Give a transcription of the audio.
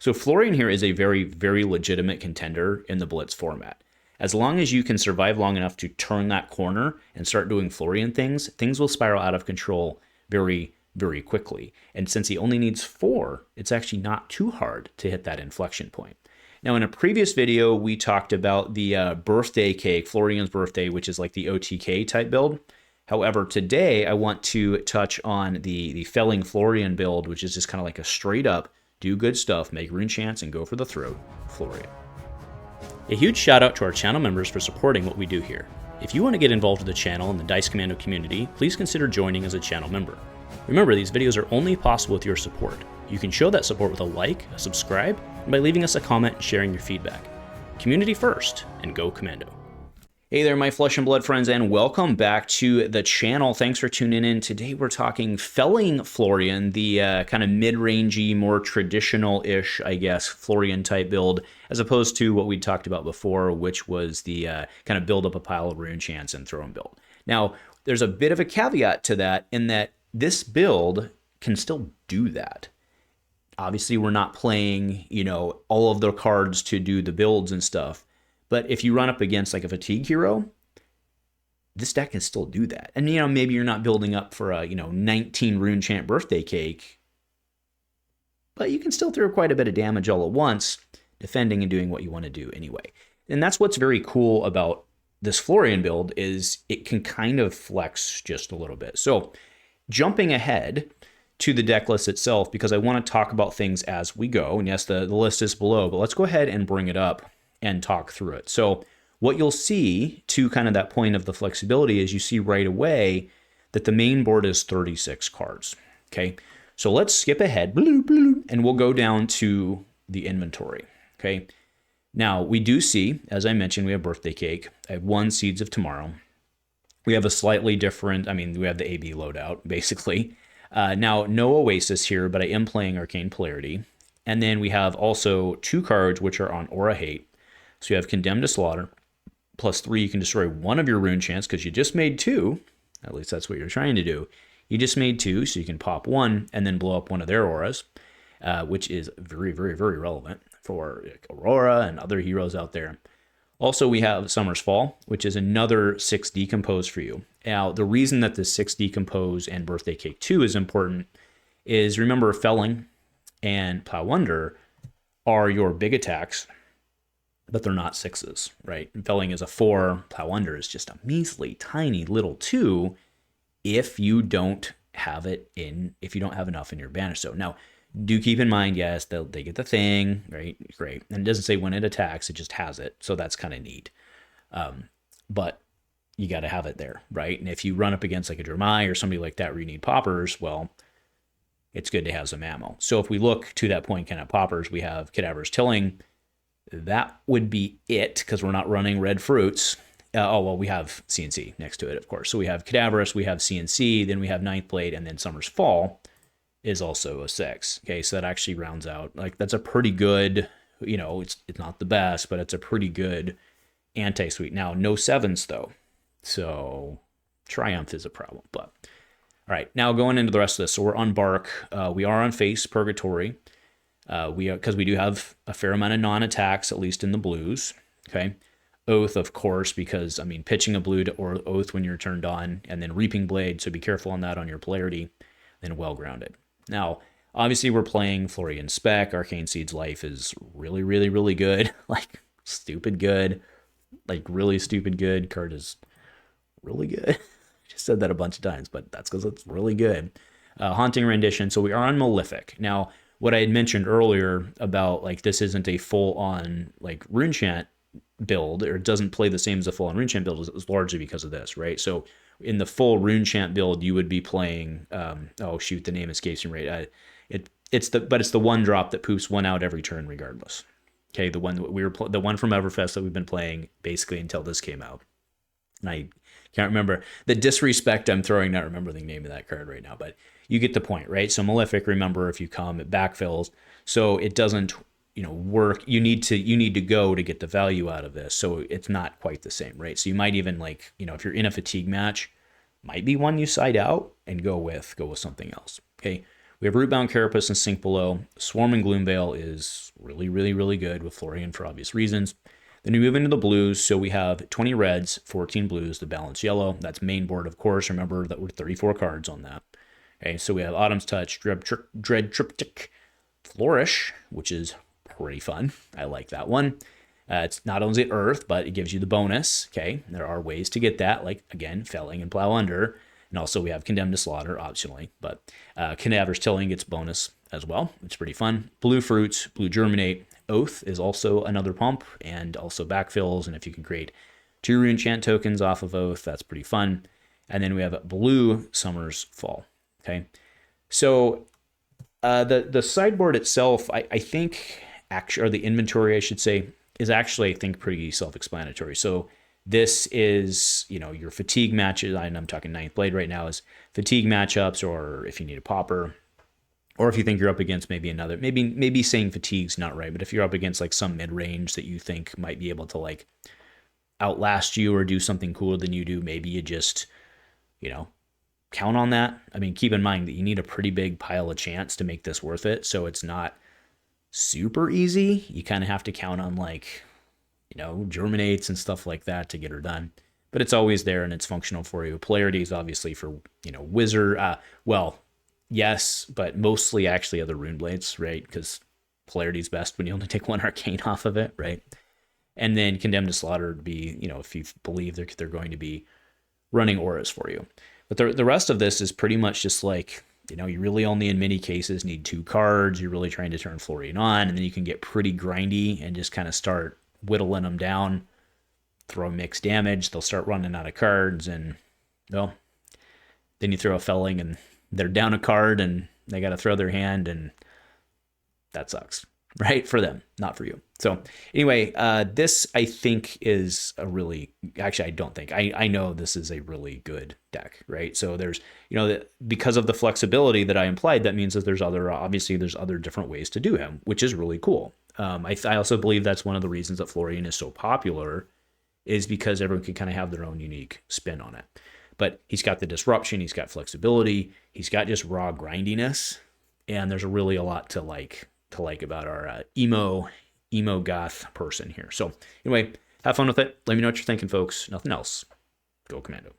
So Florian here is a very, very legitimate contender in the Blitz format. As long as you can survive long enough to turn that corner and start doing Florian things, things will spiral out of control very, very quickly. And since he only needs 4, it's actually not too hard to hit that inflection point. Now, in a previous video, we talked about the birthday cake, Florian's birthday, which is like the OTK type build. However, today I want to touch on the Felling Florian build, which is just kind of like a straight up, do good stuff, make rune chants, and go for the throat, Florian. A huge shout out to our channel members for supporting what we do here. If you want to get involved with the channel and the Dice Commando community, please consider joining as a channel member. Remember, these videos are only possible with your support. You can show that support with a like, a subscribe, and by leaving us a comment and sharing your feedback. Community first, and go Commando. Hey there, my flesh and blood friends, and welcome back to the channel. Thanks for tuning in. Today we're talking Felling Florian, the kind of mid-rangey, more traditional-ish, I guess, Florian type build, as opposed to what we talked about before, which was the kind of build up a pile of rune chants and throw 'em build. Now, there's a bit of a caveat to that in that this build can still do that. Obviously, we're not playing, all of the cards to do the builds and stuff. But if you run up against like a fatigue hero, this deck can still do that. And, maybe you're not building up for a, 19 rune chant birthday cake, but you can still throw quite a bit of damage all at once, defending and doing what you want to do anyway. And that's what's very cool about this Florian build is it can kind of flex just a little bit. So jumping ahead to the deck list itself, because I want to talk about things as we go. And yes, the list is below, but let's go ahead and bring it up and talk through it. So what you'll see to kind of that point of the flexibility is you see right away that the main board is 36 cards. Okay, so let's skip ahead and we'll go down to the inventory. Okay, now we do see, as I mentioned, we have birthday cake. I have 1 Seeds of Tomorrow. We have a slightly different, we have the AB loadout basically. Now no Oasis here, but I am playing Arcane Polarity. And then we have also 2 cards which are on Aura Hate. So you have Condemned to Slaughter, +3, you can destroy 1 of your rune chants because you just made 2. At least that's what you're trying to do. You just made 2, so you can pop 1 and then blow up 1 of their auras, which is very, very, very relevant for Aurora and other heroes out there. Also, we have Summer's Fall, which is another 6 Decompose for you. Now, the reason that the 6 Decompose and Birthday Cake 2 is important is, remember, Felling and Plow Wonder are your big attacks, but they're not 6s, right? Felling is a 4, Plow Wonder is just a measly, tiny little 2 if you don't have enough in your banish zone. Now, do keep in mind, yes, they get the thing, right? Great. And it doesn't say when it attacks, it just has it. So that's kind of neat. But you got to have it there, right? And if you run up against like a Dramai or somebody like that where you need poppers, well, it's good to have some ammo. So if we look to that point, kind of poppers, we have Cadaver's Tilling. That would be it because we're not running red fruits. We have CNC next to it, of course. So we have Cadaverous, we have CNC, then we have Ninth Blade, and then Summer's Fall is also a 6. Okay, so that actually rounds out. Like, that's a pretty good, it's not the best, but it's a pretty good anti-sweep. Now, no 7s, though. So Triumph is a problem. But, all right, now going into the rest of this. So we're on Bark. We are on Face Purgatory. Because we do have a fair amount of non-attacks, at least in the blues. Okay, Oath, of course, because pitching a blue to or Oath when you're turned on, and then Reaping Blade, so be careful on that on your polarity. Then Well Grounded. Now, obviously, we're playing Florian Spec. Arcane Seed's life is really, really, really good. Like, stupid good. Like, really stupid good. Card is really good. I just said that a bunch of times, but that's because it's really good. Haunting Rendition. So we are on Malefic. Now, what I had mentioned earlier about like this isn't a full-on like rune chant build, or it doesn't play the same as a full-on rune chant build, is largely because of this, right? So in the full rune chant build, you would be playing the name escapes me right. It's the one drop that poops 1 out every turn regardless. Okay, the one that the one from Everfest that we've been playing basically until this came out. And I can't remember the disrespect I'm throwing, not remember the name of that card right now, but you get the point, right? So Malefic, remember, if you come, it backfills. So it doesn't, work. You need to go to get the value out of this. So it's not quite the same, right? So you might even if you're in a fatigue match, might be one you side out and go with something else. Okay. We have Rootbound Carapace and Sink Below. Swarming Gloomveil is really, really, really good with Florian for obvious reasons. Then we move into the blues, so we have 20 reds, 14 blues, the balance yellow. That's main board, of course. Remember that we're 34 cards on that. Okay, so we have Autumn's Touch, Dread Triptych, Flourish, which is pretty fun. I like that one. It's not only Earth, but it gives you the bonus. Okay, there are ways to get that, like, again, Felling and Plow Under. And also we have Condemned to Slaughter, optionally. But Cadaver's Tilling gets bonus as well. It's pretty fun. Blue Fruits, Blue Germinate. Oath is also another pump, and also backfills. And if you can create 2 Rune Chant tokens off of Oath, that's pretty fun. And then we have Blue Summer's Fall. Okay, so the sideboard itself, I think, actually, or the inventory, I should say, is actually, I think, pretty self-explanatory. So this is, you know, your fatigue matches, and I'm talking Ninth Blade right now, is fatigue matchups, or if you need a popper, or if you think you're up against maybe another, maybe saying fatigue's not right, but if you're up against like some mid-range that you think might be able to like outlast you or do something cooler than you do, maybe you just, you know, count on that. I mean, keep in mind that you need a pretty big pile of chance to make this worth it, so it's not super easy. You kind of have to count on, like, you know, germinates and stuff like that to get her done. But it's always there and it's functional for you. Polarity is obviously for, you know, wizard. Well, yes, but mostly actually other rune blades, right? Because polarity is best when you only take 1 arcane off of it, right? And then Condemned to Slaughter would be, you know, if you believe they're going to be running auras for you. But the rest of this is pretty much just like, you know, you really only in many cases need 2 cards. You're really trying to turn Florian on, and then you can get pretty grindy and just kind of start whittling them down, throw mixed damage. They'll start running out of cards, and, well, then you throw a Felling and they're down a card and they got to throw their hand, and that sucks, right? For them, not for you. So anyway, this I think is a really, actually I don't think, I know this is a really good deck, right? So there's, you know, because of the flexibility that I implied, that means that there's other different ways to do him, which is really cool. I also believe that's one of the reasons that Florian is so popular, is because everyone can kind of have their own unique spin on it. But he's got the disruption, he's got flexibility, he's got just raw grindiness, and there's really a lot to like about our emo goth person here. So anyway, have fun with it. Let me know what you're thinking, folks. Nothing else. Go Commando.